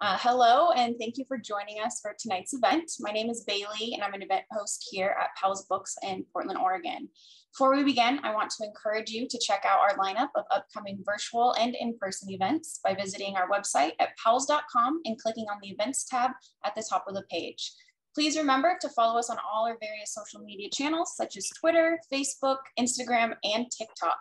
Hello, and thank you for joining us for tonight's event. My name is Bailey, and I'm an event host here at Powell's Books in Portland, Oregon. Before we begin, I want to encourage you to check out our lineup of upcoming virtual and in-person events by visiting our website at powells.com and clicking on the Events tab at the top of the page. Please remember to follow us on all our various social media channels, such as Twitter, Facebook, Instagram, and TikTok.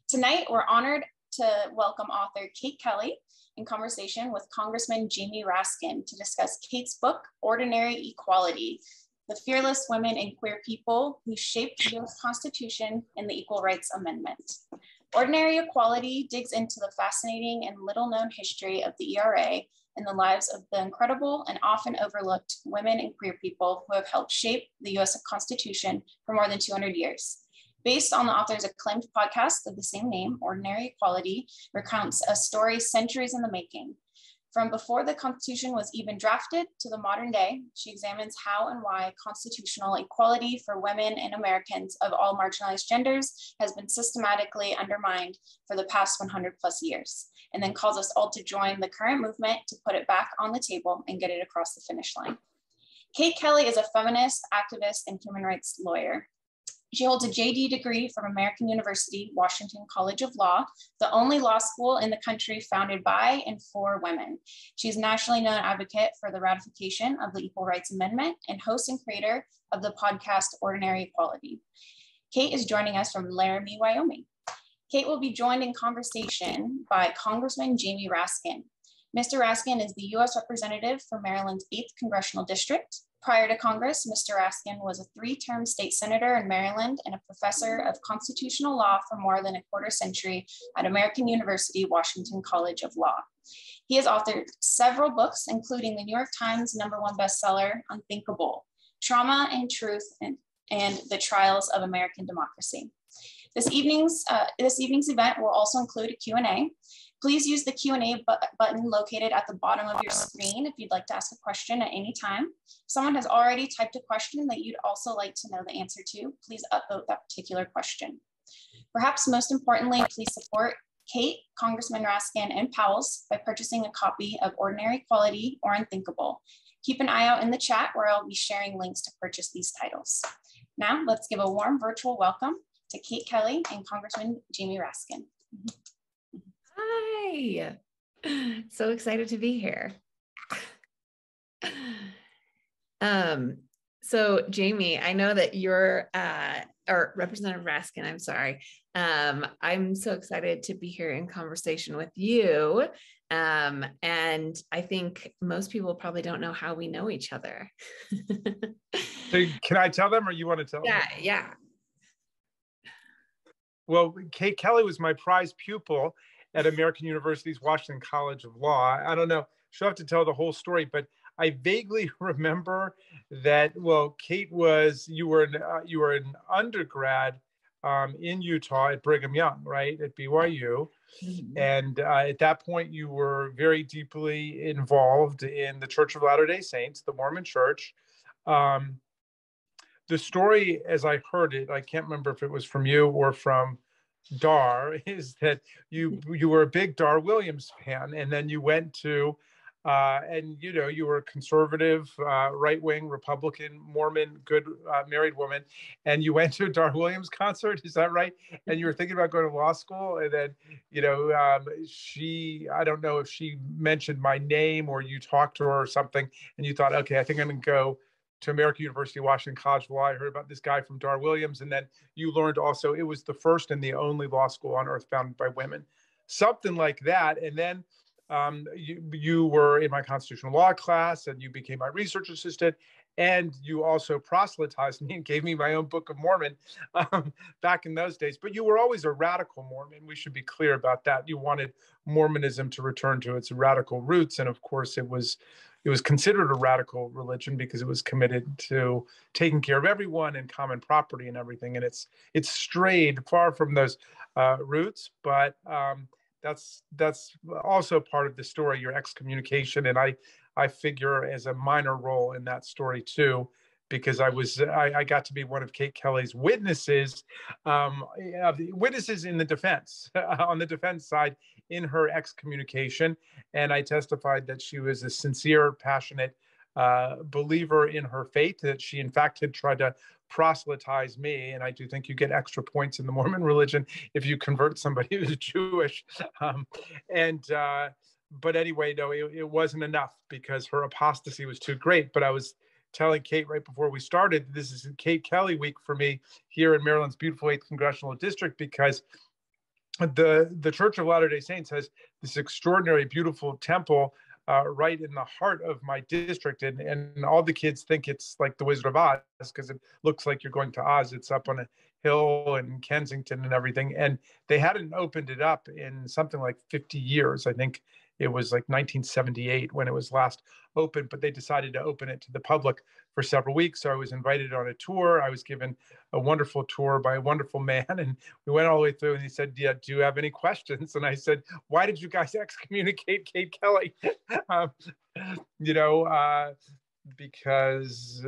Tonight, we're honored to welcome author Kate Kelly in conversation with Congressman Jamie Raskin to discuss Kate's book, Ordinary Equality: The Fearless Women and Queer People Who Shaped the U.S. Constitution and the Equal Rights Amendment. Ordinary Equality digs into the fascinating and little-known history of the ERA and the lives of the incredible and often overlooked women and queer people who have helped shape the U.S. Constitution for more than 200 years. Based on the author's acclaimed podcast of the same name, Ordinary Equality recounts a story centuries in the making. From before the Constitution was even drafted to the modern day, she examines how and why constitutional equality for women and Americans of all marginalized genders has been systematically undermined for the past 100 plus years, and then calls us all to join the current movement to put it back on the table and get it across the finish line. Kate Kelly is a feminist, activist, and human rights lawyer. She holds a JD degree from American University, Washington College of Law, the only law school in the country founded by and for women. She's a nationally known advocate for the ratification of the Equal Rights Amendment and host and creator of the podcast Ordinary Equality. Kate is joining us from Laramie, Wyoming. Kate will be joined in conversation by Congressman Jamie Raskin. Mr. Raskin is the U.S. Representative for Maryland's 8th Congressional District. Prior to Congress, Mr. Raskin was a 3-term state senator in Maryland and a professor of constitutional law for more than a quarter century at American University, Washington College of Law. He has authored several books, including the New York Times #1 bestseller, Unthinkable: Trauma and Truth and the Trials of American Democracy. This evening's event will also include a Q&A. Please use the Q&A button located at the bottom of your screen if you'd like to ask a question at any time. If someone has already typed a question that you'd also like to know the answer to, please upvote that particular question. Perhaps most importantly, please support Kate, Congressman Raskin, and Powell's by purchasing a copy of Ordinary Equality or Unthinkable. Keep an eye out in the chat where I'll be sharing links to purchase these titles. Now, let's give a warm virtual welcome to Kate Kelly and Congressman Jamie Raskin. Hi, so excited to be here. So Jamie, I know that you're, or Representative Raskin, I'm sorry. I'm so excited to be here in conversation with you. And I think most people probably don't know how we know each other. So can I tell them or you want to tell them? Yeah. Well, Kate Kelly was my prize pupil at American University's Washington College of Law. I don't know, she'll have to tell the whole story, but I vaguely remember that, well, Kate you were an undergrad in Utah at Brigham Young, right, at BYU. Mm-hmm. And at that point, you were very deeply involved in the Church of Latter-day Saints, the Mormon Church. The story, as I heard it, I can't remember if it was from you or from Dar, is that you were a big Dar Williams fan, and then you went to and you were a conservative, right-wing, Republican, Mormon, good married woman, and you went to a Dar Williams concert. Is that right? And you were thinking about going to law school, and then I don't know if she mentioned my name or you talked to her or something, and you thought, okay, I think I'm going to go to American University, Washington College of Law. I heard about this guy from Dar Williams, and then you learned also it was the first and the only law school on earth founded by women, something like that. And then you were in my constitutional law class, and you became my research assistant, and you also proselytized me and gave me my own Book of Mormon back in those days. But you were always a radical Mormon. We should be clear about that. You wanted Mormonism to return to its radical roots, and of course, it was considered a radical religion because it was committed to taking care of everyone and common property and everything. And it's strayed far from those roots, but that's also part of the story, your excommunication. And I figure as a minor role in that story too, because I got to be one of Kate Kelly's witnesses, witnesses in the defense, on the defense side in her excommunication. And I testified that she was a sincere, passionate believer in her faith, that she in fact had tried to proselytize me. And I do think you get extra points in the Mormon religion if you convert somebody who's Jewish. But anyway, no, it wasn't enough because her apostasy was too great. But I was telling Kate right before we started, this is Kate Kelly week for me here in Maryland's beautiful 8th Congressional District, because the Church of Latter-day Saints has this extraordinary, beautiful temple right in the heart of my district. And all the kids think it's like the Wizard of Oz because it looks like you're going to Oz. It's up on a hill in Kensington and everything. And they hadn't opened it up in something like 50 years. I think it was like 1978 when it was last opened, but they decided to open it to the public for several weeks. So I was invited on a tour. I was given a wonderful tour by a wonderful man. And we went all the way through and he said, yeah, do you have any questions? And I said, why did you guys excommunicate Kate Kelly? Because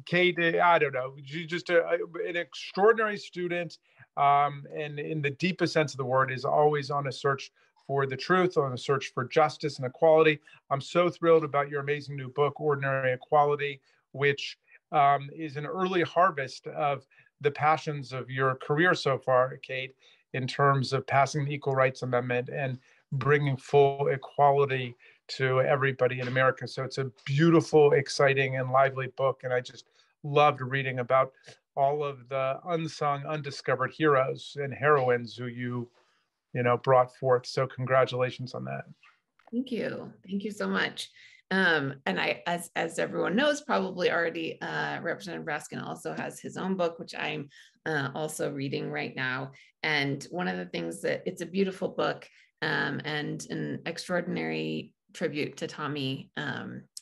Kate, I don't know, she's just an extraordinary student. And in the deepest sense of the word is always on a search for the truth, on a search for justice and equality. I'm so thrilled about your amazing new book, Ordinary Equality, which is an early harvest of the passions of your career so far, Kate, in terms of passing the Equal Rights Amendment and bringing full equality to everybody in America. So it's a beautiful, exciting, and lively book. And I just loved reading about all of the unsung, undiscovered heroes and heroines who you brought forth. So congratulations on that. Thank you. Thank you so much. And I, as everyone knows, probably already, Representative Raskin also has his own book, which I'm also reading right now. And one of the things that it's a beautiful book and an extraordinary tribute to Tommy.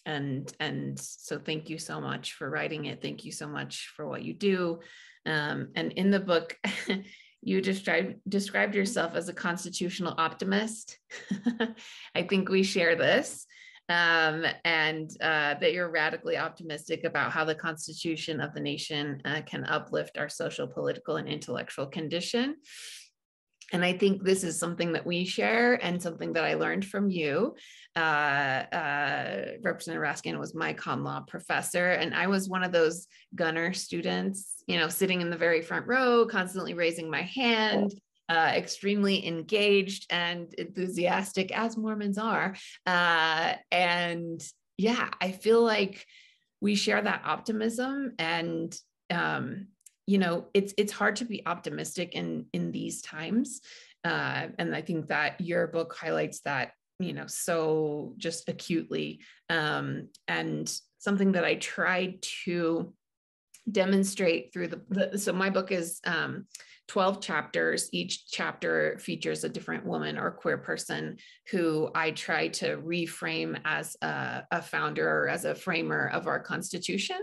And so thank you so much for writing it. Thank you so much for what you do. And in the book, you described yourself as a constitutional optimist. I think we share this, and that you're radically optimistic about how the Constitution of the nation can uplift our social, political, and intellectual condition. And I think this is something that we share and something that I learned from you. Representative Raskin was my con law professor, and I was one of those gunner students, sitting in the very front row, constantly raising my hand, extremely engaged and enthusiastic, as Mormons are. And yeah, I feel like we share that optimism, and it's hard to be optimistic in these times. And I think that your book highlights that, so just acutely. And something that I tried to demonstrate through so my book is 12 chapters. Each chapter features a different woman or queer person who I try to reframe as a founder or as a framer of our Constitution.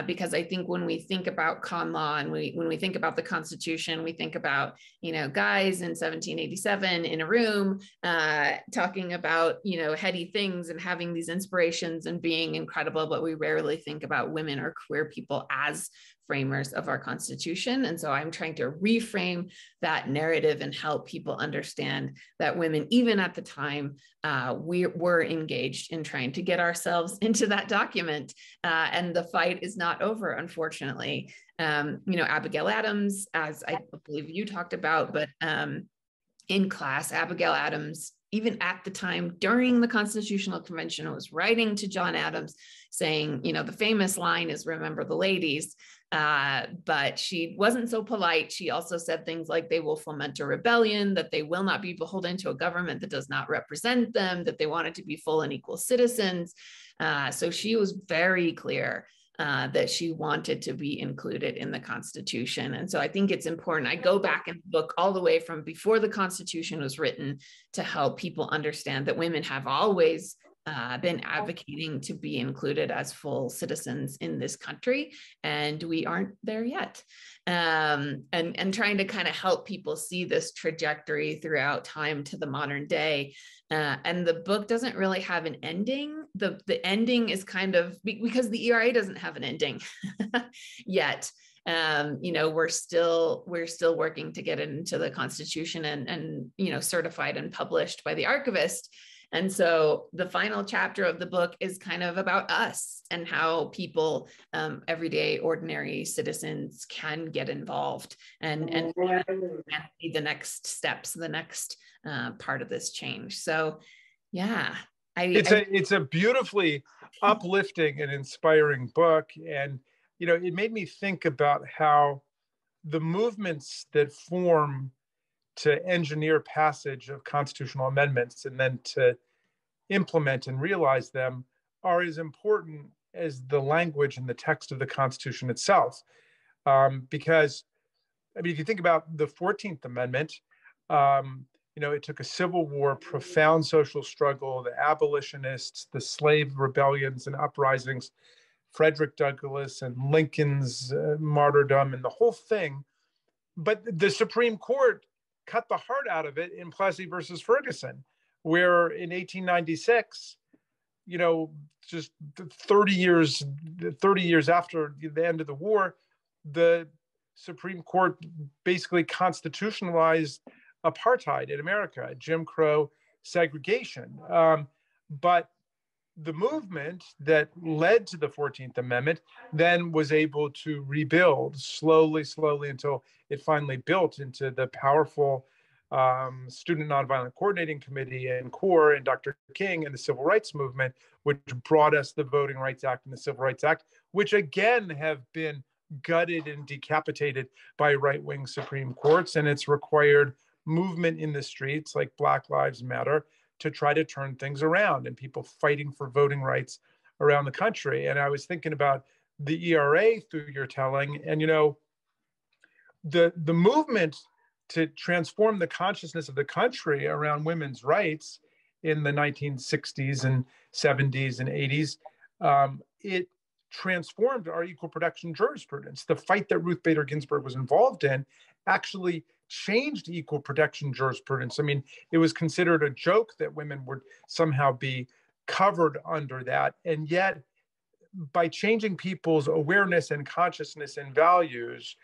Because I think when we think about con law and when we think about the Constitution, we think about, guys in 1787 in a room talking about, heady things and having these inspirations and being incredible, but we rarely think about women or queer people as framers of our Constitution. And so I'm trying to reframe that narrative and help people understand that women, even at the time, we were engaged in trying to get ourselves into that document. And the fight is not over, unfortunately. Abigail Adams, as I believe you talked about, but in class, Abigail Adams, even at the time during the Constitutional Convention, was writing to John Adams saying, the famous line is, "Remember the ladies." But she wasn't so polite. She also said things like they will foment a rebellion, that they will not be beholden to a government that does not represent them, that they wanted to be full and equal citizens. So she was very clear that she wanted to be included in the Constitution. And so I think it's important. I go back in the book all the way from before the Constitution was written to help people understand that women have always been advocating to be included as full citizens in this country, and we aren't there yet. And trying to kind of help people see this trajectory throughout time to the modern day. And the book doesn't really have an ending. the ending is kind of, because the ERA doesn't have an ending yet. We're still working to get it into the Constitution and certified and published by the Archivist. And so the final chapter of the book is kind of about us and how people, everyday, ordinary citizens can get involved and be the next steps, the next part of this change. So, yeah. It's a beautifully uplifting and inspiring book. And, it made me think about how the movements that form to engineer passage of constitutional amendments and then to implement and realize them are as important as the language and the text of the Constitution itself. Because, if you think about the 14th Amendment, it took a Civil War, profound social struggle, the abolitionists, the slave rebellions and uprisings, Frederick Douglass and Lincoln's martyrdom and the whole thing. But the Supreme Court cut the heart out of it in Plessy versus Ferguson, where in 1896, just 30 years after the end of the war, the Supreme Court basically constitutionalized apartheid in America, Jim Crow segregation. But the movement that led to the 14th Amendment then was able to rebuild slowly until it finally built into the powerful Student Nonviolent Coordinating Committee and CORE and Dr. King and the Civil Rights Movement, which brought us the Voting Rights Act and the Civil Rights Act, which again have been gutted and decapitated by right-wing Supreme Courts. And it's required movement in the streets like Black Lives Matter to try to turn things around and people fighting for voting rights around the country. And I was thinking about the ERA through your telling, and the movement to transform the consciousness of the country around women's rights in the 1960s and 70s and 80s, it transformed our equal protection jurisprudence. The fight that Ruth Bader Ginsburg was involved in actually changed equal protection jurisprudence. I mean, it was considered a joke that women would somehow be covered under that. And yet, by changing people's awareness and consciousness and values,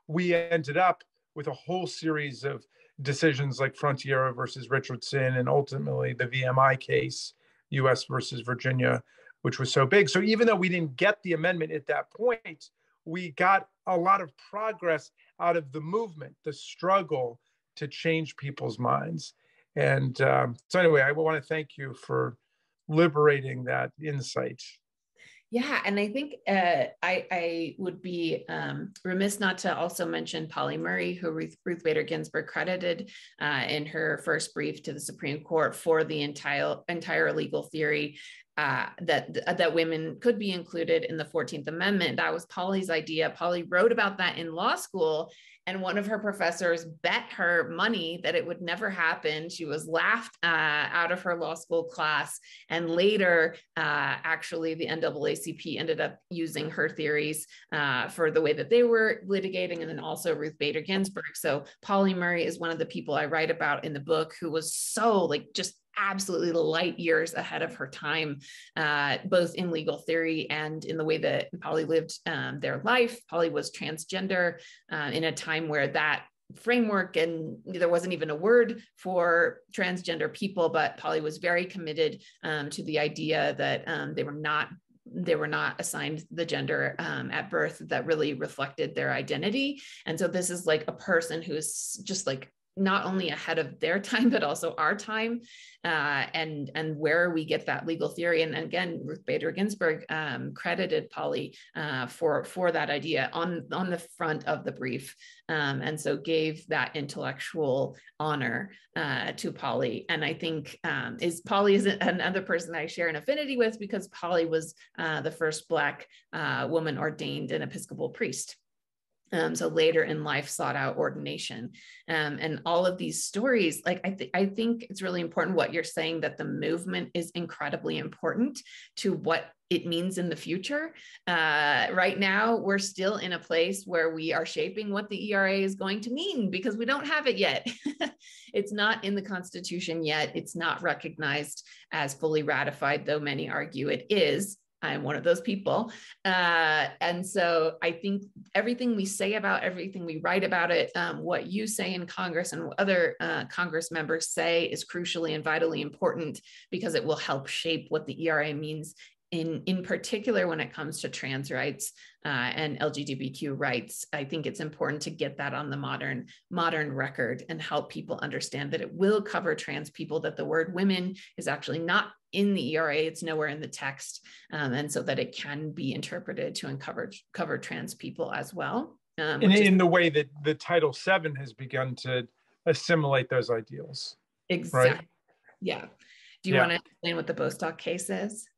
we ended up with a whole series of decisions like Frontiera versus Richardson, and ultimately the VMI case, US versus Virginia, which was so big. So even though we didn't get the amendment at that point, we got a lot of progress out of the movement, the struggle to change people's minds. And so anyway, I want to thank you for liberating that insight. Yeah, and I think I would be remiss not to also mention Paulie Murray, who Ruth Bader Ginsburg credited in her first brief to the Supreme Court for the entire legal theory that women could be included in the 14th Amendment. That was Paulie's idea. Paulie wrote about that in law school, and one of her professors bet her money that it would never happen. She was laughed out of her law school class, and later, actually, the NAACP ended up using her theories for the way that they were litigating, and then also Ruth Bader Ginsburg. So Paulie Murray is one of the people I write about in the book who was so just absolutely light years ahead of her time, both in legal theory and in the way that Paulie lived their life. Paulie was transgender in a time where that framework, and there wasn't even a word for transgender people, but Paulie was very committed to the idea that they were not assigned the gender at birth that really reflected their identity. And so this is like a person who is just like not only ahead of their time, but also our time, and where we get that legal theory. And again, Ruth Bader Ginsburg credited Paulie for that idea on the front of the brief, and so gave that intellectual honor to Paulie. And I think Paulie is another person I share an affinity with, because Paulie was the first Black woman ordained an Episcopal priest. So later in life sought out ordination, and all of these stories, like I think it's really important what you're saying, that the movement is incredibly important to what it means in the future. Right now, we're still in a place where we are shaping what the ERA is going to mean because we don't have it yet. It's not in the Constitution yet. It's not recognized as fully ratified, though many argue it is. I'm one of those people. And so I think everything we say about, everything we write about it, what you say in Congress and other Congress members say is crucially and vitally important because it will help shape what the ERA means in particular when it comes to trans rights and LGBTQ rights. I think it's important to get that on the modern record and help people understand that it will cover trans people, that the word women is actually not in the ERA, it's nowhere in the text, and so that it can be interpreted to cover trans people as well. In the way that the Title VII has begun to assimilate those ideals. Exactly. Right? Yeah. Do you want to explain what the Bostock case is?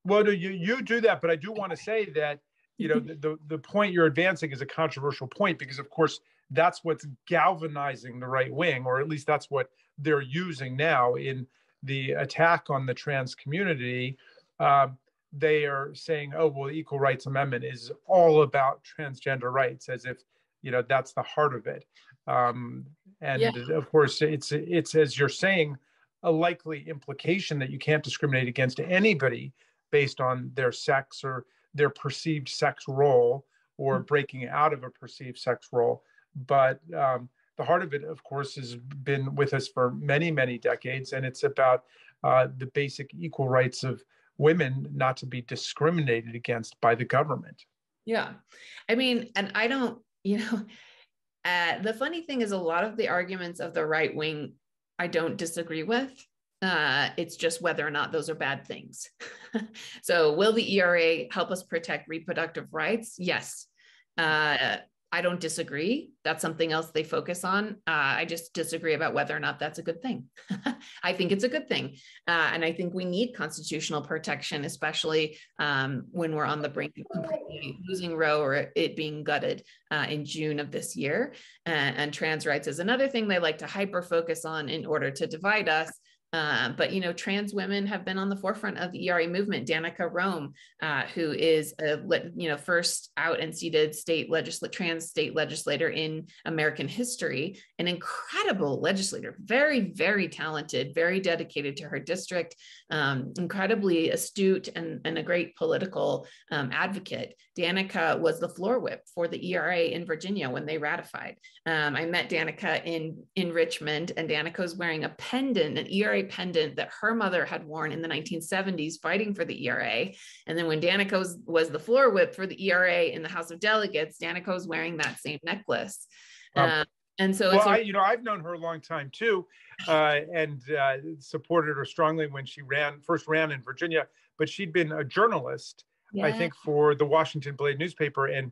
Well, you do that, but I do want to say that, you know, the point you're advancing is a controversial point because, of course, that's what's galvanizing the right wing, or at least that's what they're using now in the attack on the trans community. They are saying, oh, well, the Equal Rights Amendment is all about transgender rights, as if, you know, that's the heart of it. Of course, it's as you're saying, a likely implication that you can't discriminate against anybody based on their sex or their perceived sex role or breaking out of a perceived sex role. But the heart of it, of course, has been with us for many, many decades. And it's about the basic equal rights of women not to be discriminated against by the government. Yeah. I mean, and I don't, you know, the funny thing is a lot of the arguments of the right wing, I don't disagree with. It's just whether or not those are bad things. So will the ERA help us protect reproductive rights? Yes. I don't disagree. That's something else they focus on. I just disagree about whether or not that's a good thing. I think it's a good thing. And I think we need constitutional protection, especially when we're on the brink of completely losing Roe or it being gutted in June of this year. And trans rights is another thing they like to hyper focus on in order to divide us. But, you know, trans women have been on the forefront of the ERA movement. Danica Roem, who is a, first out and seated trans state legislator in American history, an incredible legislator, very, very talented, very dedicated to her district, incredibly astute and a great political advocate. Danica was the floor whip for the ERA in Virginia when they ratified. I met Danica in Richmond, and Danica was wearing a pendant, an ERA pendant that her mother had worn in the 1970s fighting for the ERA. And then when Danica was the floor whip for the ERA in the House of Delegates, Danica was wearing that same necklace. And so I've known her a long time too, and supported her strongly when she first ran in Virginia, but she'd been a journalist, I think, for the Washington Blade newspaper, and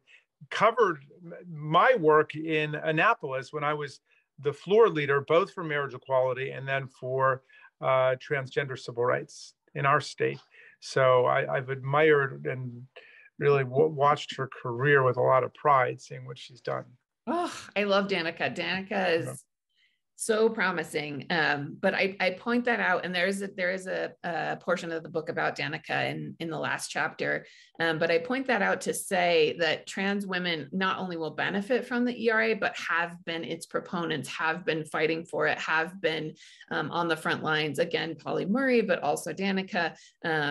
covered my work in Annapolis when I was the floor leader, both for marriage equality and then for transgender civil rights in our state. So I've admired and really watched her career with a lot of pride, seeing what she's done. Oh, I love Danica. Danica is so promising. But I point that out, and there is a portion of the book about Danica in the last chapter. But I point that out to say that trans women not only will benefit from the ERA, but have been its proponents, have been fighting for it, have been on the front lines. Again, Paulie Murray, but also Danica,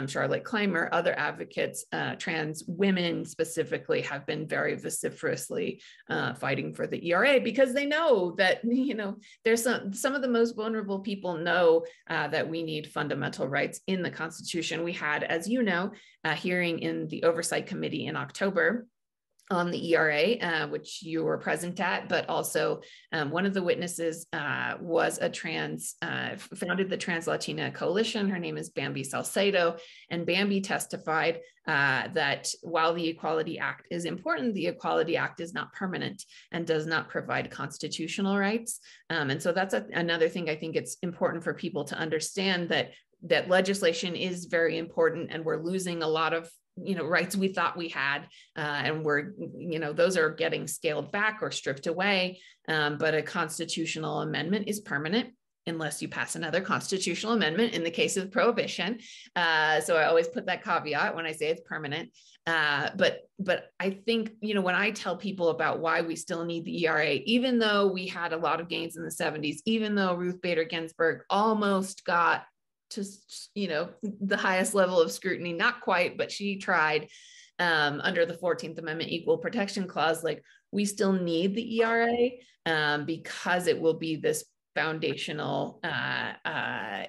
Charlotte Clymer, other advocates, trans women specifically, have been very vociferously fighting for the ERA because they know that, there's some of the most vulnerable people know that we need fundamental rights in the Constitution. We had, as you know, a hearing in the Oversight Committee in October on the ERA, which you were present at, but also one of the witnesses was founded the Trans Latina Coalition. Her name is Bambi Salcedo, and Bambi testified that while the Equality Act is important, the Equality Act is not permanent and does not provide constitutional rights. And so that's another thing I think it's important for people to understand, that legislation is very important, and we're losing a lot of rights we thought we had, and those are getting scaled back or stripped away. But a constitutional amendment is permanent. unless you pass another constitutional amendment in the case of prohibition. So I always put that caveat when I say it's permanent. But I think, when I tell people about why we still need the ERA, even though we had a lot of gains in the 70s, even though Ruth Bader Ginsburg almost got to, the highest level of scrutiny, not quite, but she tried under the 14th Amendment Equal Protection Clause, like we still need the ERA because it will be this foundational,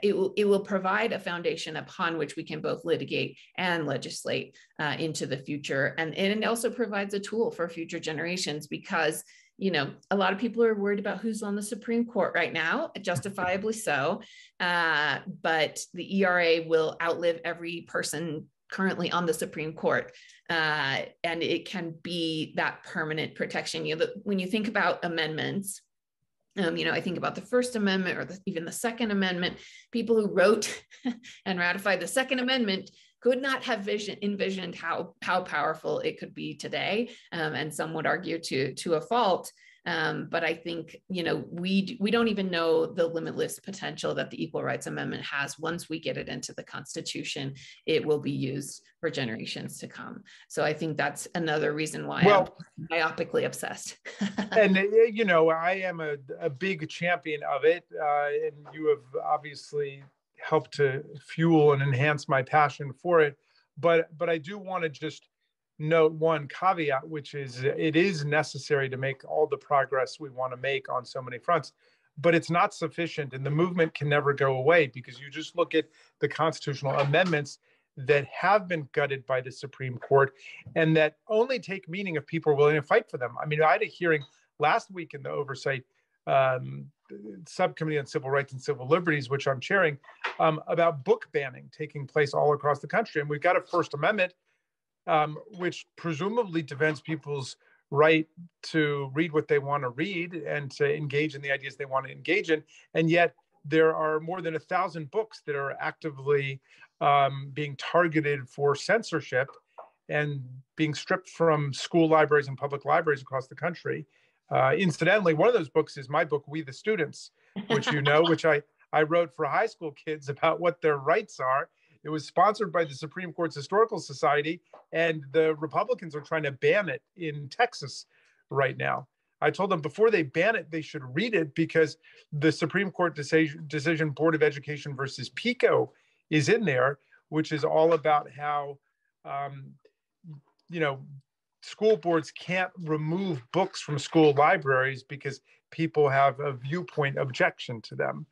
it will provide a foundation upon which we can both litigate and legislate into the future. And it also provides a tool for future generations because, a lot of people are worried about who's on the Supreme Court right now, justifiably so. But the ERA will outlive every person currently on the Supreme Court. And it can be that permanent protection. When you think about amendments, I think about the First Amendment or even the Second Amendment. People who wrote and ratified the Second Amendment could not have envisioned how powerful it could be today, and some would argue to a fault. But I think we don't even know the limitless potential that the Equal Rights Amendment has. Once we get it into the Constitution, it will be used for generations to come. So I think that's another reason why I'm myopically obsessed. And I am a big champion of it, and you have obviously helped to fuel and enhance my passion for it. But I do want to just note one caveat, which is it is necessary to make all the progress we want to make on so many fronts, but it's not sufficient, and the movement can never go away, because you just look at the constitutional amendments that have been gutted by the Supreme Court and that only take meaning if people are willing to fight for them. I mean, I had a hearing last week in the Oversight Subcommittee on Civil Rights and Civil Liberties, which I'm chairing, about book banning taking place all across the country. And we've got a First Amendment which presumably defends people's right to read what they want to read and to engage in the ideas they want to engage in. And yet there are more than 1,000 books that are actively being targeted for censorship and being stripped from school libraries and public libraries across the country. Incidentally, one of those books is my book, We the Students, which which I wrote for high school kids about what their rights are. It was sponsored by the Supreme Court's Historical Society, and the Republicans are trying to ban it in Texas right now. I told them before they ban it, they should read it, because the Supreme Court decision Board of Education versus PICO is in there, which is all about how, school boards can't remove books from school libraries because people have a viewpoint objection to them.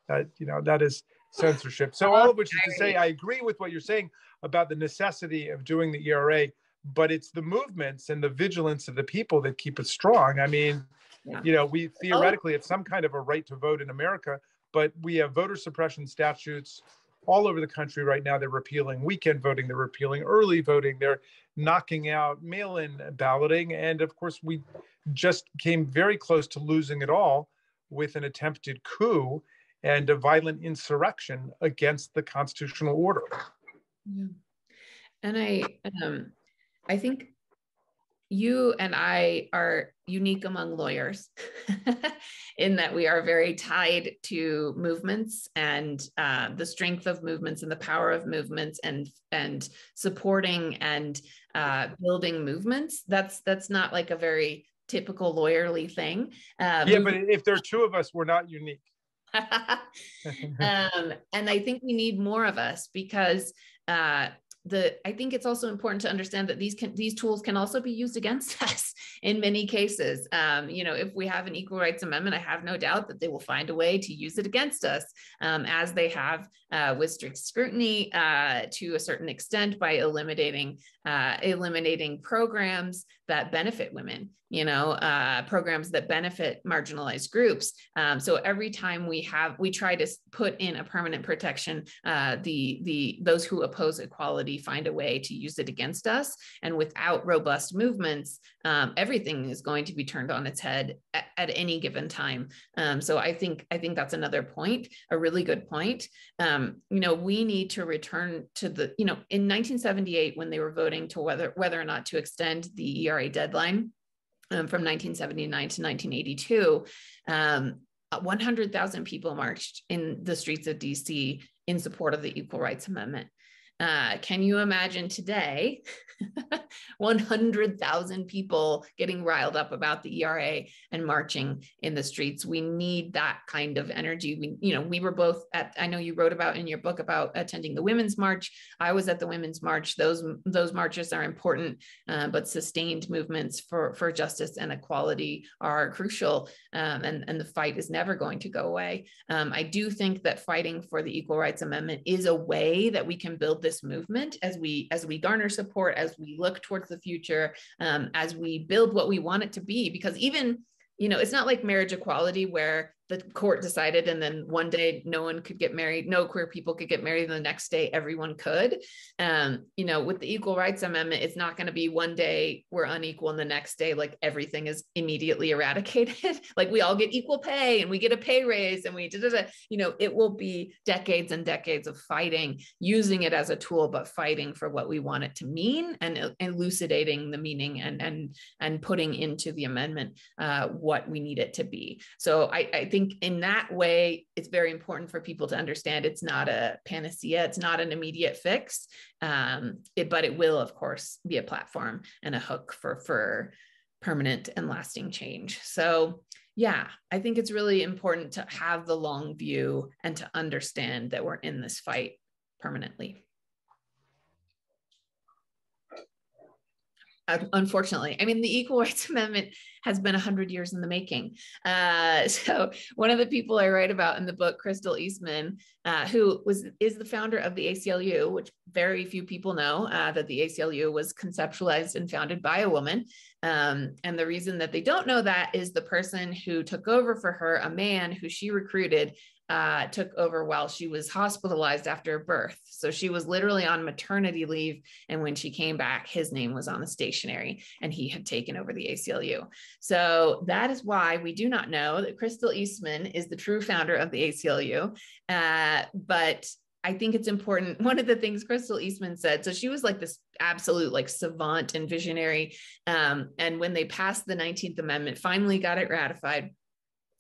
That is censorship. So all of which is to say, I agree with what you're saying about the necessity of doing the ERA, but it's the movements and the vigilance of the people that keep it strong. I mean, we theoretically have some kind of a right to vote in America, but we have voter suppression statutes all over the country right now. They're repealing weekend voting, they're repealing early voting, they're knocking out mail-in balloting. And of course, we just came very close to losing it all with an attempted coup and a violent insurrection against the constitutional order. Yeah. And I think you and I are unique among lawyers in that we are very tied to movements and the strength of movements and the power of movements and supporting and building movements. That's not like a very typical lawyerly thing. But if there are two of us, we're not unique. And I think we need more of us, because I think it's also important to understand that these tools can also be used against us in many cases. If we have an Equal Rights Amendment, I have no doubt that they will find a way to use it against us, as they have with strict scrutiny to a certain extent by eliminating programs that benefit women, programs that benefit marginalized groups. So every time we try to put in a permanent protection, those who oppose equality find a way to use it against us. And without robust movements, everything is going to be turned on its head at any given time. So I think that's another point, a really good point. We need to return to in 1978, when they were voting to whether or not to extend the ERA deadline from 1979 to 1982, 100,000 people marched in the streets of DC in support of the Equal Rights Amendment. Can you imagine today 100,000 people getting riled up about the ERA and marching in the streets? We need that kind of energy. We were both at, I know you wrote about in your book about attending the Women's March. I was at the Women's March. Those marches are important, but sustained movements for justice and equality are crucial, and the fight is never going to go away. I do think that fighting for the Equal Rights Amendment is a way that we can build this movement as we garner support, as we look towards the future, as we build what we want it to be. Because even, it's not like marriage equality where the court decided and then one day no one could get married, no queer people could get married, and the next day everyone could. With the Equal Rights Amendment, it's not going to be one day we're unequal and the next day like everything is immediately eradicated. Like we all get equal pay and we get a pay raise and it will be decades and decades of fighting, using it as a tool, but fighting for what we want it to mean and elucidating the meaning and putting into the amendment what we need it to be. So I think in that way, it's very important for people to understand it's not a panacea, it's not an immediate fix, but it will, of course, be a platform and a hook for permanent and lasting change. So yeah, I think it's really important to have the long view and to understand that we're in this fight permanently. Unfortunately, the Equal Rights Amendment has been 100 years in the making. So one of the people I write about in the book, Crystal Eastman, who is the founder of the ACLU, which very few people know, that the ACLU was conceptualized and founded by a woman. And the reason that they don't know that is the person who took over for her, a man who she recruited, took over while she was hospitalized after birth. So she was literally on maternity leave. And when she came back, his name was on the stationery and he had taken over the ACLU. So that is why we do not know that Crystal Eastman is the true founder of the ACLU. But I think it's important. One of the things Crystal Eastman said, so she was like this absolute like savant and visionary. And when they passed the 19th Amendment, finally got it ratified,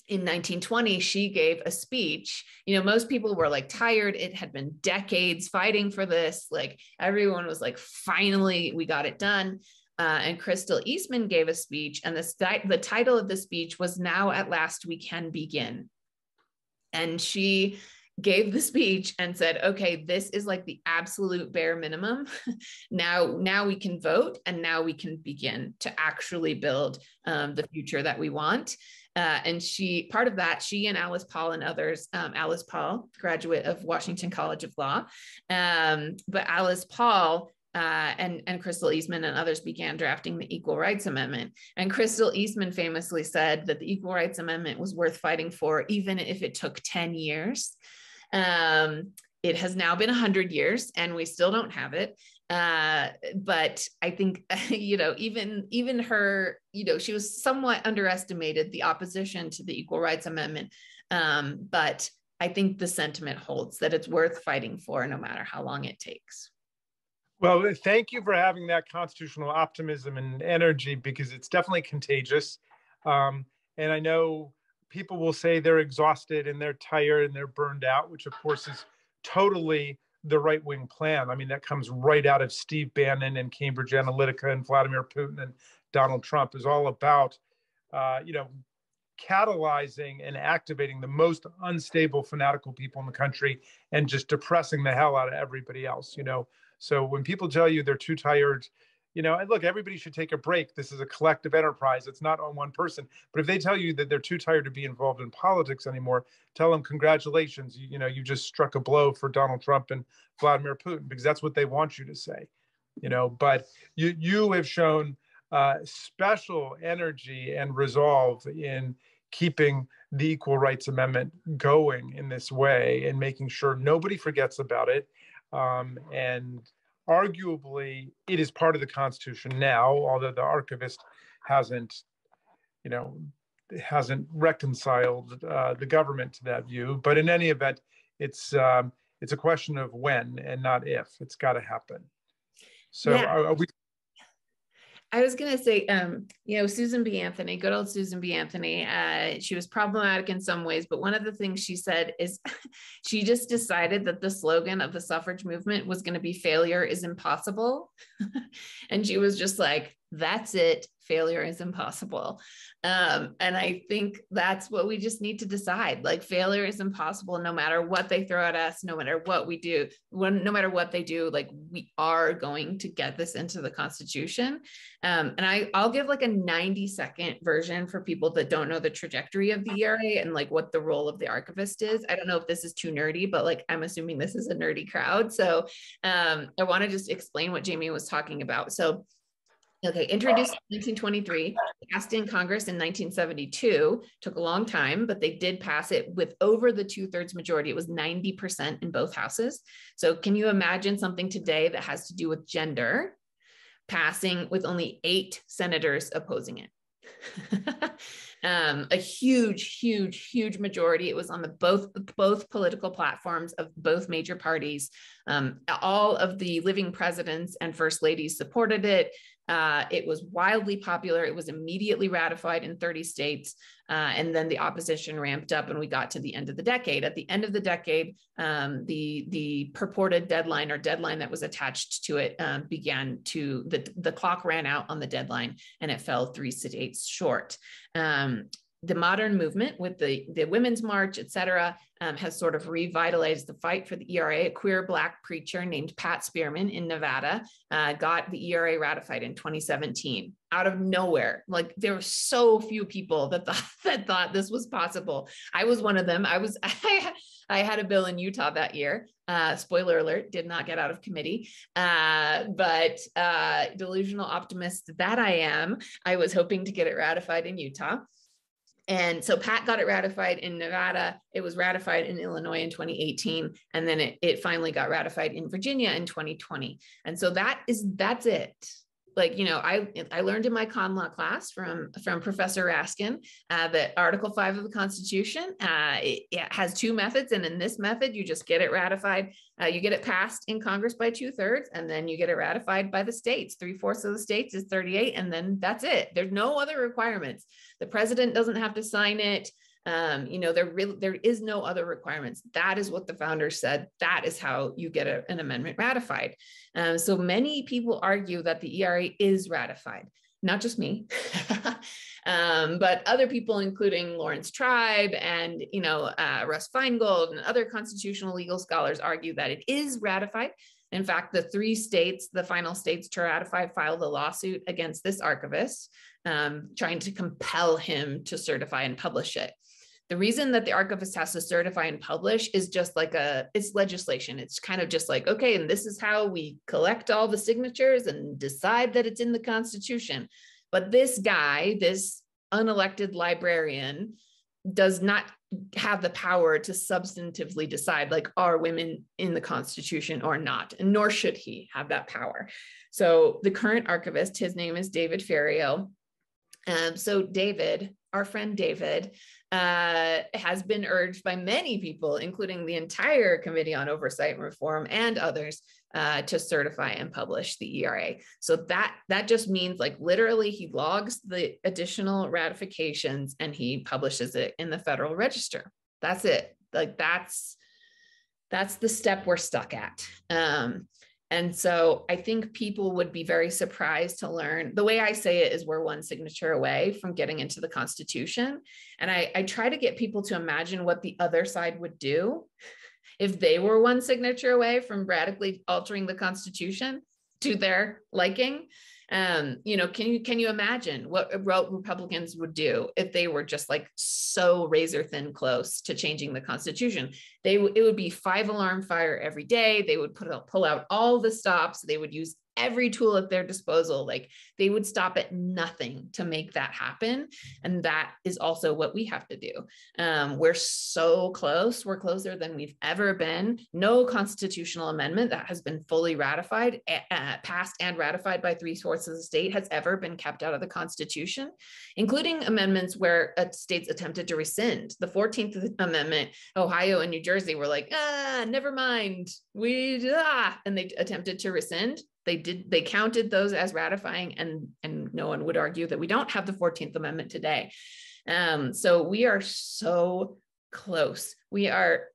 in 1920, she gave a speech. Most people were like tired. It had been decades fighting for this. Like everyone was like, finally, we got it done. And Crystal Eastman gave a speech, and the title of the speech was "Now at Last We Can Begin." And she gave the speech and said, okay, this is like the absolute bare minimum. Now we can vote, and now we can begin to actually build the future that we want. And part of that, she and Alice Paul and others, Alice Paul, graduate of Washington College of Law, but Alice Paul and Crystal Eastman and others began drafting the Equal Rights Amendment. And Crystal Eastman famously said that the Equal Rights Amendment was worth fighting for, even if it took 10 years. It has now been 100 years and we still don't have it. But I think, even her, she was somewhat underestimated, the opposition to the Equal Rights Amendment. But I think the sentiment holds that it's worth fighting for no matter how long it takes. Well, thank you for having that constitutional optimism and energy, because it's definitely contagious. And I know people will say they're exhausted and they're tired and they're burned out, which of course is totally the right-wing plan. That comes right out of Steve Bannon and Cambridge Analytica and Vladimir Putin and Donald Trump, is all about, catalyzing and activating the most unstable, fanatical people in the country and just depressing the hell out of everybody else, So when people tell you they're too tired, and look, everybody should take a break. This is a collective enterprise. It's not on one person. But if they tell you that they're too tired to be involved in politics anymore, tell them congratulations. You just struck a blow for Donald Trump and Vladimir Putin, because that's what they want you to say. But you have shown special energy and resolve in keeping the Equal Rights Amendment going in this way and making sure nobody forgets about it. And arguably, it is part of the Constitution now, although the Archivist hasn't reconciled the government to that view. But in any event, it's a question of when and not if. It's got to happen. So yeah. I was going to say, Susan B. Anthony, good old Susan B. Anthony, she was problematic in some ways, but one of the things she said is she just decided that the slogan of the suffrage movement was going to be failure is impossible. And she was just like, that's it. Failure is impossible. And I think that's what we just need to decide. Like, failure is impossible no matter what they throw at us, no matter what we do, no matter what they do, like, we are going to get this into the Constitution. And I'll give like a 90-second version for people that don't know the trajectory of the ERA and like what the role of the archivist is. I don't know if this is too nerdy, but like, I'm assuming this is a nerdy crowd. So I want to just explain what Jamie was talking about. So okay, introduced in 1923, passed in Congress in 1972, took a long time, but they did pass it with over the 2/3 majority. It was 90% in both houses. So can you imagine something today that has to do with gender passing with only 8 senators opposing it? A huge majority. It was on the both political platforms of both major parties. All of the living presidents and first ladies supported it. It was wildly popular. It was immediately ratified in 30 states. And then the opposition ramped up and we got to the end of the decade. At the end of the decade, the purported deadline that was attached to it the clock ran out on the deadline and it fell 3 states short. The modern movement with the Women's March, et cetera, has sort of revitalized the fight for the ERA. A queer Black preacher named Pat Spearman in Nevada got the ERA ratified in 2017 out of nowhere. Like, there were so few people that thought this was possible. I was one of them. I had a bill in Utah that year. Spoiler alert, did not get out of committee. But delusional optimist that I am, I was hoping to get it ratified in Utah. And so Pat got it ratified in Nevada. It was ratified in Illinois in 2018. And then it finally got ratified in Virginia in 2020. And so that's it. Like, I learned in my con law class from Professor Raskin that Article 5 of the Constitution, it has 2 methods. And in this method, you just get it ratified. You get it passed in Congress by 2/3, and then you get it ratified by the states. 3/4 of the states is 38. And then that's it. There's no other requirements. The president doesn't have to sign it. There is no other requirements. That is what the founders said. That is how you get an amendment ratified. So many people argue that the ERA is ratified, not just me, but other people, including Lawrence Tribe and, Russ Feingold and other constitutional legal scholars argue that it is ratified. In fact, the 3 states, the final states to ratify, filed a lawsuit against this archivist, trying to compel him to certify and publish it. The reason that the archivist has to certify and publish is just like it's legislation. It's kind of just like, okay, and this is how we collect all the signatures and decide that it's in the Constitution. But this guy, this unelected librarian, does not have the power to substantively decide, like, are women in the Constitution or not, and nor should he have that power. So the current archivist, his name is David Ferriero. So David, our friend David, has been urged by many people, including the entire Committee on Oversight and Reform and others, to certify and publish the ERA. So that just means, like, literally he logs the additional ratifications and he publishes it in the Federal Register. That's it. Like, that's the step we're stuck at. And so I think people would be very surprised to learn. The way I say it is we're 1 signature away from getting into the Constitution. And I try to get people to imagine what the other side would do if they were 1 signature away from radically altering the Constitution to their liking. Can you imagine what Republicans would do if they were just like so razor thin close to changing the Constitution? It would be 5 alarm fire every day. They would pull out all the stops. They would use every tool at their disposal. Like, they would stop at nothing to make that happen. And that is also what we have to do. We're so close. We're closer than we've ever been. No constitutional amendment that has been fully ratified, passed and ratified by 3/4 of the state has ever been kept out of the Constitution, including amendments where states attempted to rescind. The 14th Amendment, Ohio and New Jersey were like, never mind. And they attempted to rescind. They counted those as ratifying, and no one would argue that we don't have the 14th Amendment today. So we are so close. We are,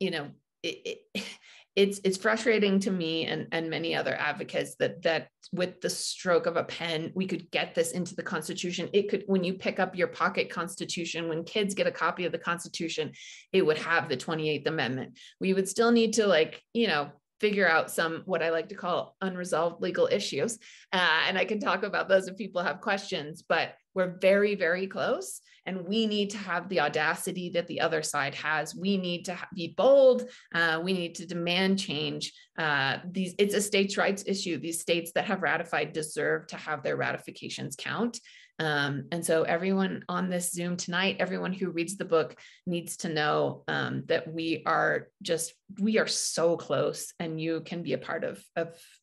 it's frustrating to me and many other advocates that with the stroke of a pen, we could get this into the Constitution. It could, when you pick up your pocket Constitution, when kids get a copy of the Constitution, it would have the 28th Amendment. We would still need to figure out some, what I like to call unresolved legal issues. And I can talk about those if people have questions, but we're very, very close. And we need to have the audacity that the other side has. We need to be bold. We need to demand change. It's a states' rights issue. These states that have ratified deserve to have their ratifications count. And so everyone on this Zoom tonight, everyone who reads the book needs to know that we are so close, and you can be a part of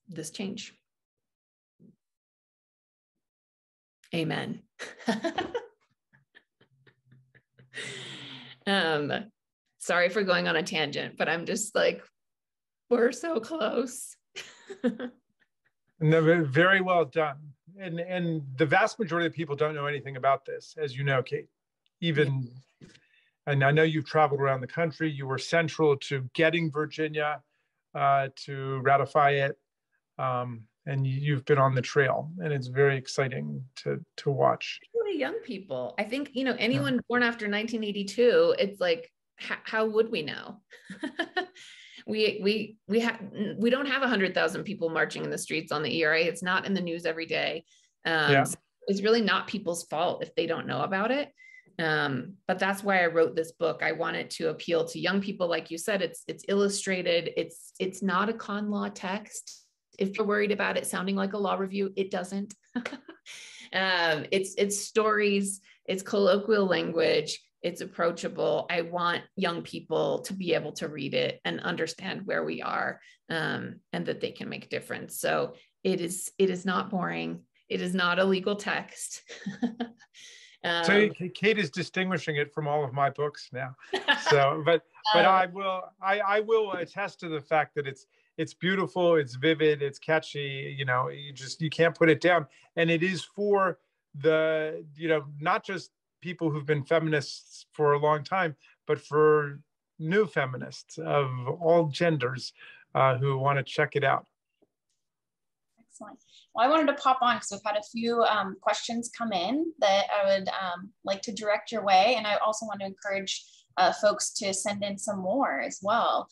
this change. Amen. Sorry for going on a tangent, but I'm just like, we're so close. No, very well done. And the vast majority of people don't know anything about this, as you know, Kate. And I know you've traveled around the country. You were central to getting Virginia to ratify it. And you've been on the trail, and it's very exciting to watch. Really young people. I think, anyone born after 1982, it's like, how would we know? We don't have 100,000 people marching in the streets on the ERA. It's not in the news every day. So it's really not people's fault if they don't know about it. But that's why I wrote this book. I wanted to appeal to young people. Like you said, it's illustrated. It's not a con law text. If you're worried about it sounding like a law review, it doesn't. It's stories, it's colloquial language, it's approachable. I want young people to be able to read it and understand where we are, and that they can make a difference. So it is not boring. It is not a legal text. So Kate is distinguishing it from all of my books now. So, but I will attest to the fact that it's beautiful, it's vivid, it's catchy. You can't put it down. And it is for the, not just people who've been feminists for a long time, but for new feminists of all genders who want to check it out. Excellent. Well, I wanted to pop on because we've had a few questions come in that I would like to direct your way. And I also want to encourage folks to send in some more as well.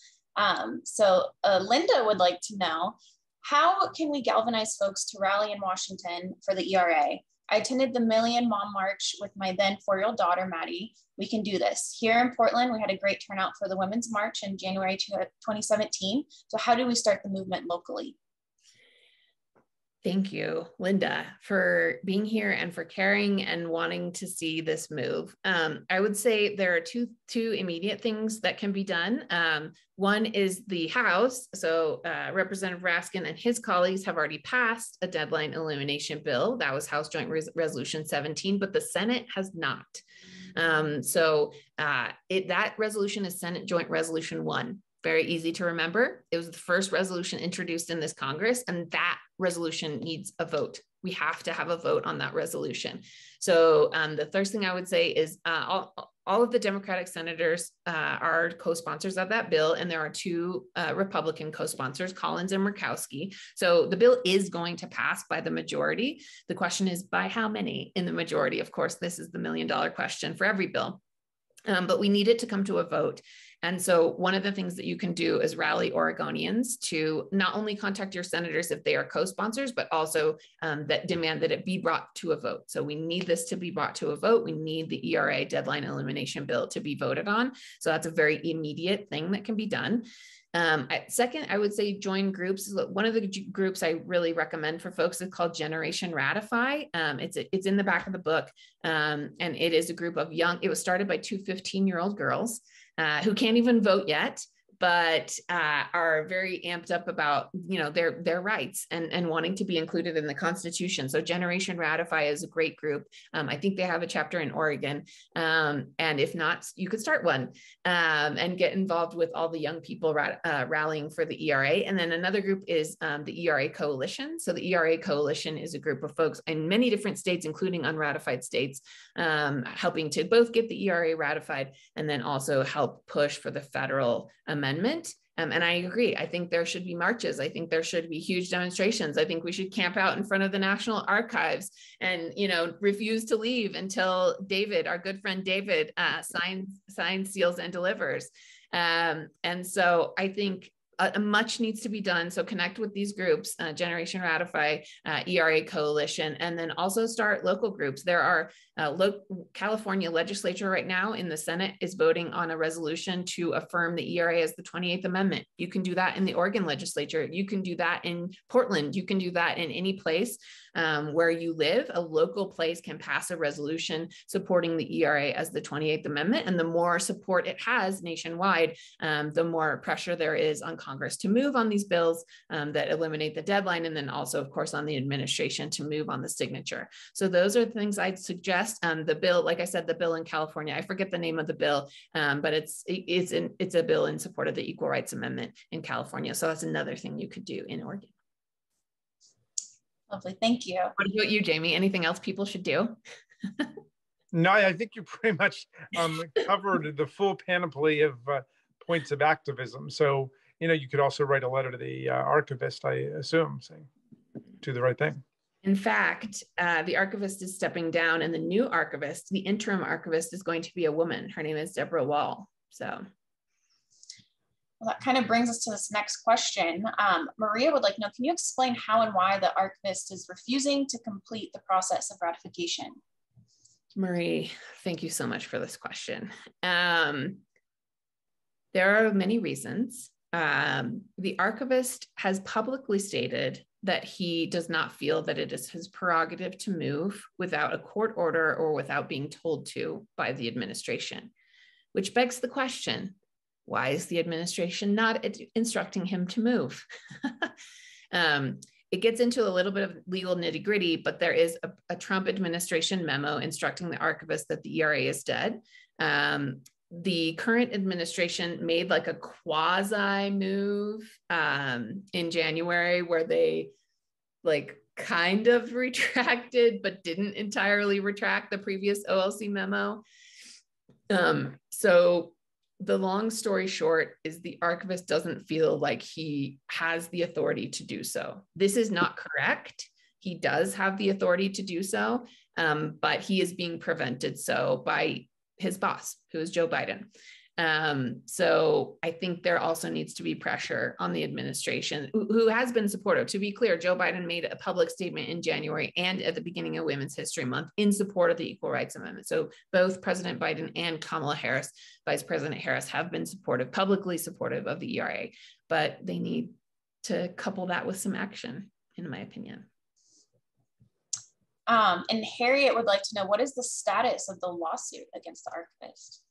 So Linda would like to know, how can we galvanize folks to rally in Washington for the ERA? I attended the Million Mom March with my then 4-year-old daughter, Maddie. We can do this. Here in Portland, we had a great turnout for the Women's March in January 2017. So how do we start the movement locally? Thank you, Linda, for being here and for caring and wanting to see this move. I would say there are two immediate things that can be done. One is the House. So Representative Raskin and his colleagues have already passed a deadline elimination bill. That was House Joint Resolution 17, but the Senate has not. That resolution is Senate Joint Resolution 1. Very easy to remember. It was the first resolution introduced in this Congress, and that resolution needs a vote. We have to have a vote on that resolution. So the first thing I would say is all of the Democratic senators are co-sponsors of that bill, and there are 2 Republican co-sponsors, Collins and Murkowski. So the bill is going to pass by the majority. The question is by how many in the majority? Of course, this is the million-dollar question for every bill. But we need it to come to a vote. And so one of the things that you can do is rally Oregonians to not only contact your senators if they are co-sponsors, but also that demand that it be brought to a vote. So we need this to be brought to a vote. We need the ERA deadline elimination bill to be voted on. So that's a very immediate thing that can be done. Second, I would say join groups. One of the groups I really recommend for folks is called Generation Ratify. It's in the back of the book. And it is a group of it was started by 2 15-year-old girls who can't even vote yet, but are very amped up about, their rights and wanting to be included in the Constitution. So Generation Ratify is a great group. I think they have a chapter in Oregon. And if not, you could start one and get involved with all the young people rallying for the ERA. And then another group is the ERA Coalition. So the ERA Coalition is a group of folks in many different states, including unratified states, helping to both get the ERA ratified and then also help push for the federal amendment. And I agree. I think there should be marches. I think there should be huge demonstrations. I think we should camp out in front of the National Archives and, refuse to leave until David, our good friend David, signs, seals, and delivers. And so I think much needs to be done. So connect with these groups, Generation Ratify, ERA Coalition, and then also start local groups. There are California legislature right now in the Senate is voting on a resolution to affirm the ERA as the 28th Amendment. You can do that in the Oregon legislature. You can do that in Portland. You can do that in any place where you live. A local place can pass a resolution supporting the ERA as the 28th Amendment. And the more support it has nationwide, the more pressure there is on Congress to move on these bills that eliminate the deadline. And then also, of course, on the administration to move on the signature. So those are the things I'd suggest. The bill, like I said, the bill in California, I forget the name of the bill, but it's a bill in support of the Equal Rights Amendment in California. So that's another thing you could do in Oregon. Lovely, thank you. What about you, Jamie? Anything else people should do? No, I think you pretty much covered the full panoply of points of activism. So, you could also write a letter to the archivist, I assume, saying do the right thing. In fact, the archivist is stepping down, and the new archivist, the interim archivist, is going to be a woman. Her name is Deborah Wall. So, well, that kind of brings us to this next question. Maria would like to know, can you explain how and why the archivist is refusing to complete the process of ratification? Marie, thank you so much for this question. There are many reasons. The archivist has publicly stated that he does not feel that it is his prerogative to move without a court order or without being told to by the administration, which begs the question, why is the administration not instructing him to move? It gets into a little bit of legal nitty gritty, but there is a Trump administration memo instructing the archivist that the ERA is dead. The current administration made like a quasi move in January where they like kind of retracted, but didn't entirely retract the previous OLC memo. So the long story short is the archivist doesn't feel like he has the authority to do so. This is not correct. He does have the authority to do so, but he is being prevented so by his boss, who is Joe Biden. So I think there also needs to be pressure on the administration, who has been supportive. To be clear, Joe Biden made a public statement in January and at the beginning of Women's History Month in support of the Equal Rights Amendment. So both President Biden and Kamala Harris, Vice President Harris, have been supportive, publicly supportive of the ERA, but they need to couple that with some action, in my opinion. And Harriet would like to know, what is the status of the lawsuit against the archivist?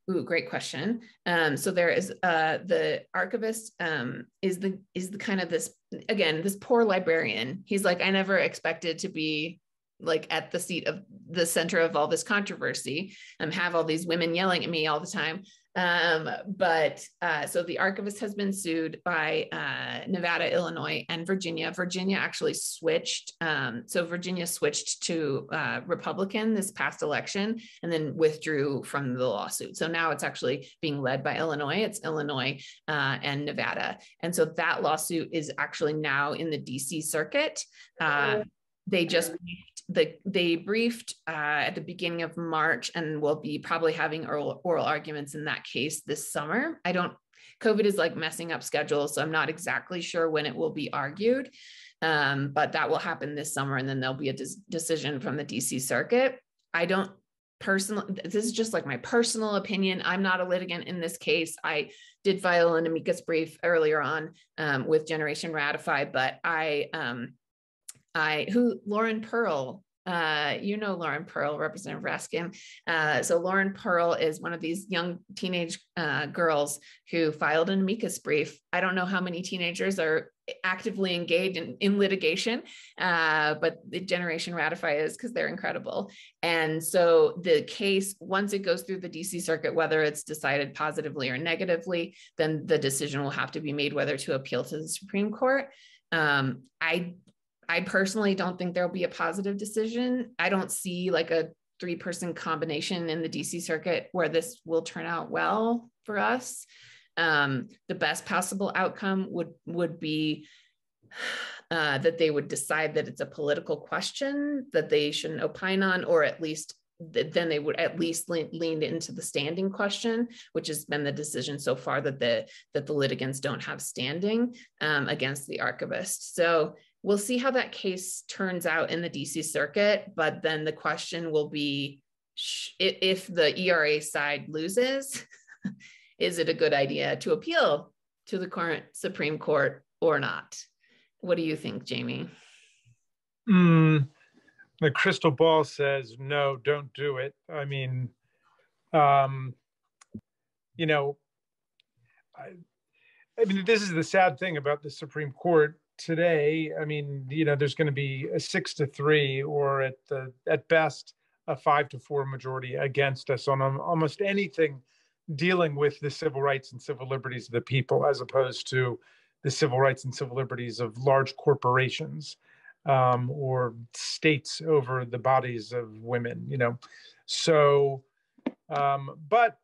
Ooh, great question. So there is the archivist is the kind of this, again, this poor librarian. He's like, I never expected to be like at the seat of the center of all this controversy and have all these women yelling at me all the time. So the archivist has been sued by Nevada, Illinois, and Virginia. Virginia actually switched. So Virginia switched to Republican this past election and then withdrew from the lawsuit. So now it's actually being led by Illinois. It's Illinois and Nevada. And so that lawsuit is actually now in the DC circuit. They just they briefed at the beginning of March and will be probably having oral arguments in that case this summer. COVID is like messing up schedules, so I'm not exactly sure when it will be argued, but that will happen this summer, and then there'll be a decision from the DC circuit. I don't personally, this is just like my personal opinion. I'm not a litigant in this case. I did file an amicus brief earlier on with Generation Ratify, but Lauren Pearl You know Lauren Pearl, Representative Raskin. So Lauren Pearl is one of these young teenage girls who filed an amicus brief. I don't know how many teenagers are actively engaged in litigation, but the Generation Ratify is, because they're incredible. And so the case, once it goes through the DC Circuit, whether it's decided positively or negatively, then the decision will have to be made whether to appeal to the Supreme Court. I personally don't think there'll be a positive decision. I don't see like a 3-person combination in the DC Circuit where this will turn out well for us. The best possible outcome would be that they would decide that it's a political question that they shouldn't opine on, or at least then they would at least lean into the standing question, which has been the decision so far, that the litigants don't have standing against the archivist. So we'll see how that case turns out in the DC Circuit, but then the question will be, if the ERA side loses, is it a good idea to appeal to the current Supreme Court or not? What do you think, Jamie? The crystal ball says, no, don't do it. I mean, you know, I mean, this is the sad thing about the Supreme Court today. I mean, you know, there's going to be a 6-3 or at best a 5-4 majority against us on almost anything dealing with the civil rights and civil liberties of the people, as opposed to the civil rights and civil liberties of large corporations or states over the bodies of women, you know. So, but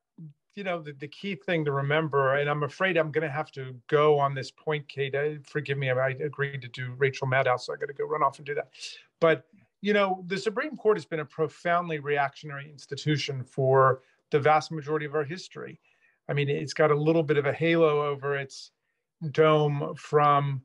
you know, the key thing to remember, and I'm afraid I'm going to have to go on this point, Kate. Forgive me, I agreed to do Rachel Maddow, so I got to go run off and do that. But, you know, the Supreme Court has been a profoundly reactionary institution for the vast majority of our history. I mean, it's got a little bit of a halo over its dome from,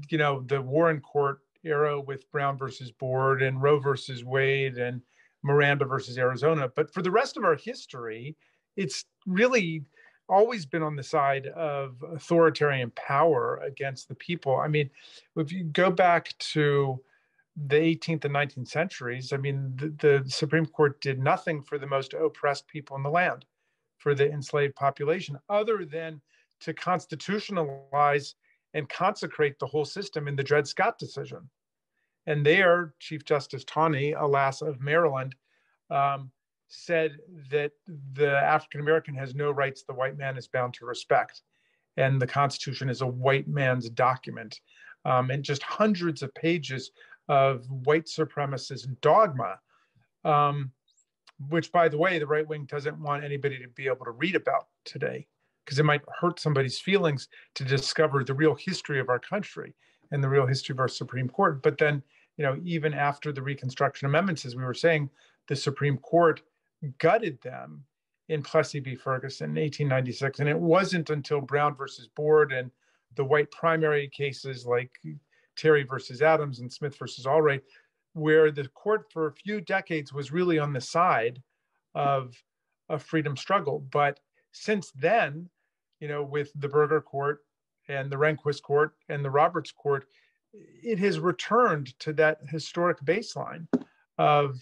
you know, the Warren Court era with Brown versus Board and Roe versus Wade and Miranda versus Arizona. But for the rest of our history, it's really always been on the side of authoritarian power against the people. I mean, if you go back to the 18th and 19th centuries, I mean, the Supreme Court did nothing for the most oppressed people in the land, for the enslaved population, other than to constitutionalize and consecrate the whole system in the Dred Scott decision. And there, Chief Justice Taney, alas, of Maryland, said that the African American has no rights the white man is bound to respect. And the Constitution is a white man's document. And just hundreds of pages of white supremacist dogma, which, by the way, the right wing doesn't want anybody to be able to read about today, because it might hurt somebody's feelings to discover the real history of our country and the real history of our Supreme Court. But then, you know, even after the Reconstruction Amendments, as we were saying, the Supreme Court gutted them in Plessy v. Ferguson in 1896. And it wasn't until Brown versus Board and the white primary cases like Terry versus Adams and Smith versus Allred, where the court for a few decades was really on the side of a freedom struggle. But since then, you know, with the Berger Court and the Rehnquist Court and the Roberts Court, it has returned to that historic baseline of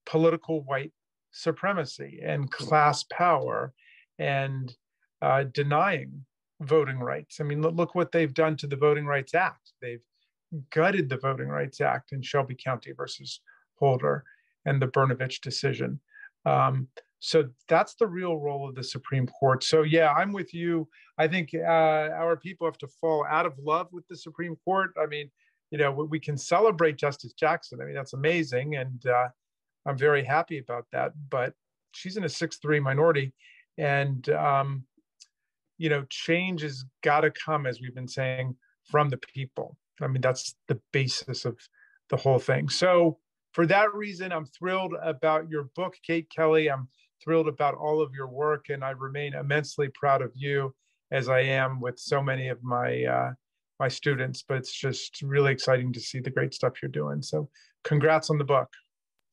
political white supremacy and class power and denying voting rights. I mean, look what they've done to the Voting Rights Act. They've gutted the Voting Rights Act in Shelby County versus Holder and the Brnovich decision. So that's the real role of the Supreme Court. So yeah, I'm with you. I think our people have to fall out of love with the Supreme Court. I mean, you know, we can celebrate Justice Jackson. I mean, that's amazing. And I'm very happy about that, but she's in a 6-3 minority. And, you know, change has got to come, as we've been saying, from the people. I mean, that's the basis of the whole thing. So for that reason, I'm thrilled about your book, Kate Kelly. I'm thrilled about all of your work, and I remain immensely proud of you, as I am with so many of my my students. But it's just really exciting to see the great stuff you're doing. So congrats on the book.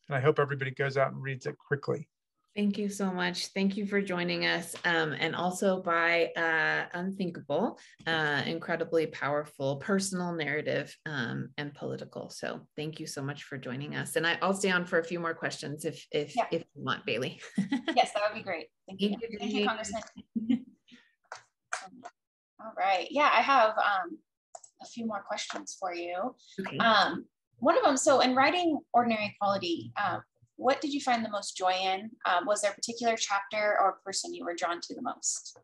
And I hope everybody goes out and reads it quickly. Thank you so much. Thank you for joining us. And also by Unthinkable, incredibly powerful personal narrative and political. So thank you so much for joining us. And I'll stay on for a few more questions if you want, Bailey. Yes, that would be great. Thank you. Thank you, Congressman. All right. Yeah, I have a few more questions for you. Okay. One of them, so in writing Ordinary Equality, what did you find the most joy in? Was there a particular chapter or person you were drawn to the most?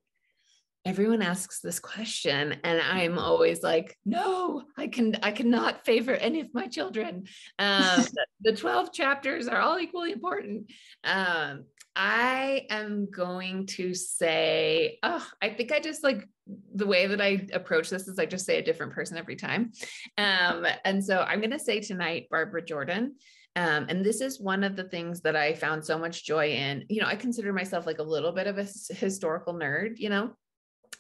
Everyone asks this question, and I'm always like, no, I cannot favor any of my children. The 12 chapters are all equally important. I am going to say, I think I just like the way that I approach this is I just say a different person every time. And so I'm going to say tonight, Barbara Jordan. And this is one of the things that I found so much joy in. I consider myself like a little bit of a historical nerd,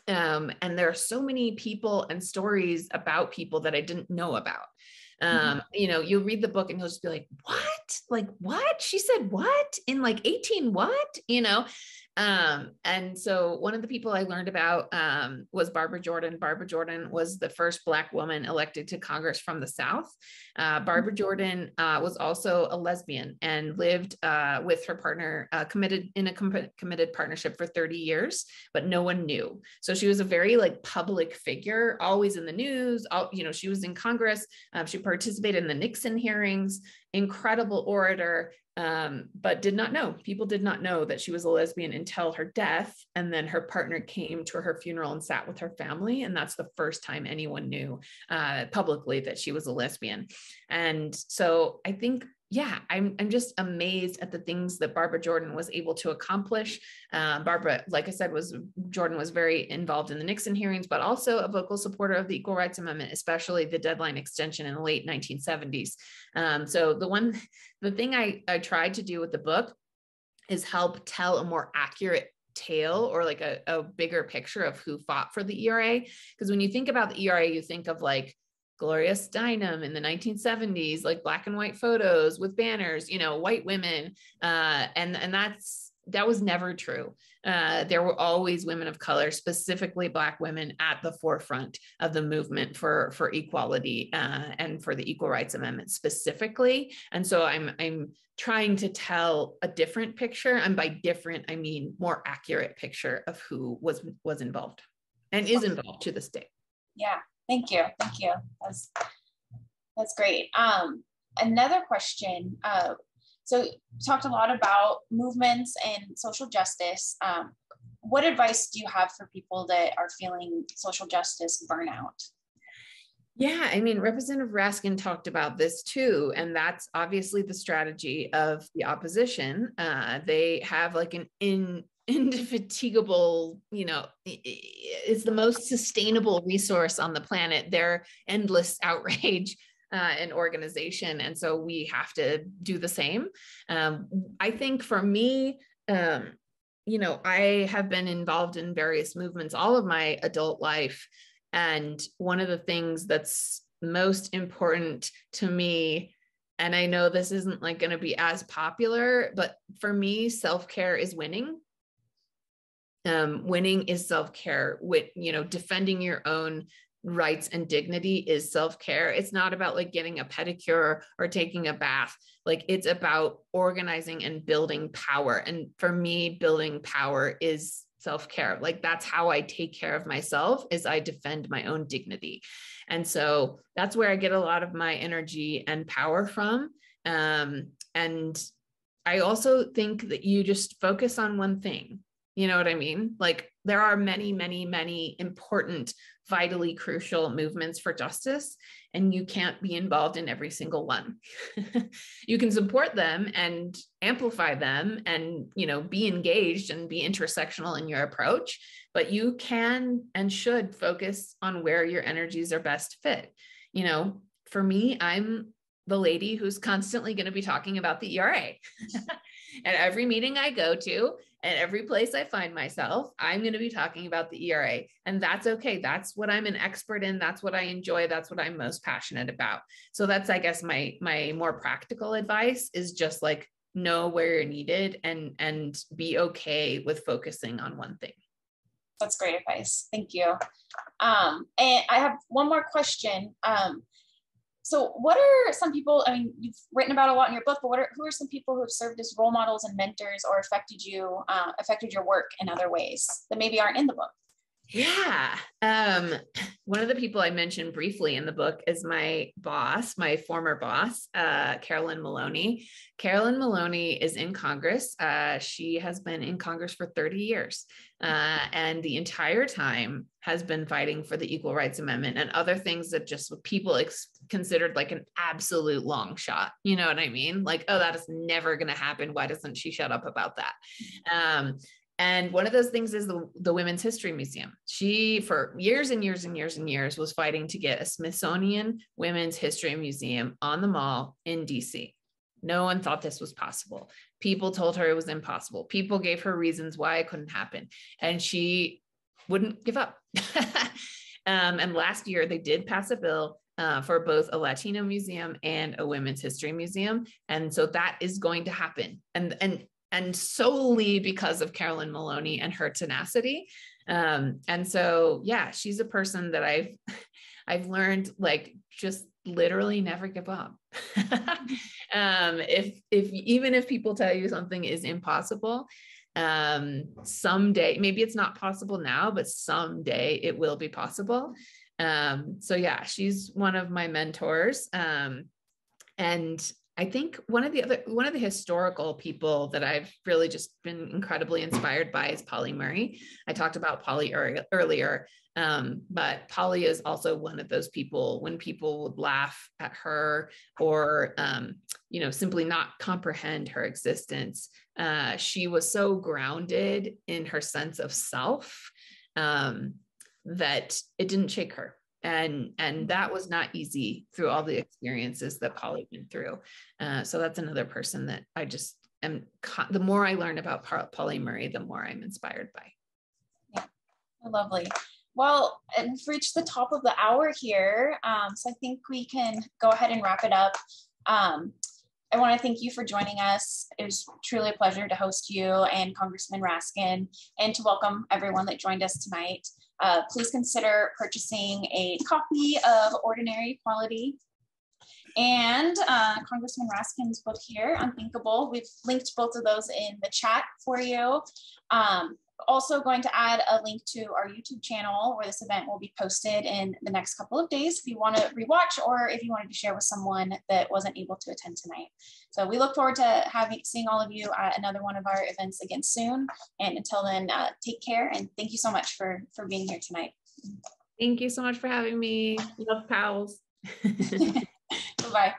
and there are so many people and stories about people that I didn't know about. You'll read the book and you'll just be like, what? Like, what? She said what? In like 18 what? And so one of the people I learned about was Barbara Jordan. Barbara Jordan was the first Black woman elected to Congress from the South. Barbara Jordan was also a lesbian and lived with her partner, committed partnership for 30 years, but no one knew. So she was a very like public figure, always in the news. She was in Congress. She participated in the Nixon hearings, incredible orator. But people did not know that she was a lesbian until her death. And then her partner came to her funeral and sat with her family. And that's the first time anyone knew publicly that she was a lesbian. And so I think, I'm just amazed at the things that Barbara Jordan was able to accomplish. Barbara, like I said, Jordan was very involved in the Nixon hearings, but also a vocal supporter of the Equal Rights Amendment, especially the deadline extension in the late 1970s. So the thing I tried to do with the book is help tell a more accurate tale or like a bigger picture of who fought for the ERA. Because when you think about the ERA, you think of like Gloria Steinem in the 1970s, like black and white photos with banners, white women. And that was never true. There were always women of color, specifically Black women, at the forefront of the movement for equality and for the Equal Rights Amendment specifically. And so I'm trying to tell a different picture, and by different, I mean more accurate picture of who was involved and is involved to this day. Yeah, thank you. That's great. Another question. So you talked a lot about movements and social justice. What advice do you have for people that are feeling social justice burnout? Yeah, I mean, Representative Raskin talked about this too, and that's obviously the strategy of the opposition. They have like an indefatigable, it's the most sustainable resource on the planet, their endless outrage and organization. And so we have to do the same. I think for me, I have been involved in various movements all of my adult life. And one of the things that's most important to me, and I know this isn't like going to be as popular, but for me, self-care is winning. Winning is self-care. Defending your own rights and dignity is self-care. It's not about like getting a pedicure or taking a bath. Like it's about organizing and building power. And for me, building power is self-care. Like that's how I take care of myself, is I defend my own dignity. And so that's where I get a lot of my energy and power from. And I also think that you just focus on one thing. You know what I mean? Like there are many, many, many important, vitally crucial movements for justice, and you can't be involved in every single one. You can support them and amplify them and, be engaged and be intersectional in your approach, but you can and should focus on where your energies are best fit. For me, I'm the lady who's constantly going to be talking about the ERA. At every meeting I go to, at every place I find myself, I'm going to be talking about the ERA, and that's okay. That's what I'm an expert in. That's what I enjoy. That's what I'm most passionate about. So that's, I guess, my more practical advice is just like know where you're needed and be okay with focusing on one thing. That's great advice. Thank you. And I have one more question. So what are some people, I mean, you've written about a lot in your book, but who are some people who have served as role models and mentors or affected your work in other ways that maybe aren't in the book? Yeah. One of the people I mentioned briefly in the book is my boss, my former boss, Carolyn Maloney. Carolyn Maloney is in Congress. She has been in Congress for 30 years. And the entire time has been fighting for the Equal Rights Amendment and other things that just people considered like an absolute long shot. You know what I mean? Like, oh, that is never going to happen. Why doesn't she shut up about that? And one of those things is the Women's History Museum. She, for years and years and years and years, was fighting to get a Smithsonian Women's History Museum on the Mall in DC. No one thought this was possible. People told her it was impossible. People gave her reasons why it couldn't happen. And she wouldn't give up. And last year, they did pass a bill for both a Latino museum and a Women's History Museum. And so that is going to happen. And solely because of Carolyn Maloney and her tenacity. And so, yeah, she's a person that I've learned, like, just literally never give up. Even if people tell you something is impossible, someday, maybe it's not possible now, but someday it will be possible. So yeah, she's one of my mentors. And I think one of the historical people that I've really just been incredibly inspired by is Paulie Murray. I talked about Paulie earlier, but Paulie is also one of those people when people would laugh at her or, simply not comprehend her existence. She was so grounded in her sense of self that it didn't shake her. And that was not easy through all the experiences that Paulie went through. So that's another person that I just am, the more I learn about Paulie Murray, the more I'm inspired by. Yeah, lovely. Well, and we've reached the top of the hour here. So I think we can go ahead and wrap it up. I want to thank you for joining us. It was truly a pleasure to host you and Congressman Raskin, and to welcome everyone that joined us tonight. Please consider purchasing a copy of Ordinary Quality and Congressman Raskin's book here, Unthinkable. We've linked both of those in the chat for you. Also going to add a link to our YouTube channel where this event will be posted in the next couple of days if you want to rewatch or if you wanted to share with someone that wasn't able to attend tonight. So we look forward to seeing all of you at another one of our events again soon. And until then, take care and thank you so much for being here tonight. Thank you so much for having me. Love Powell's. Bye-bye.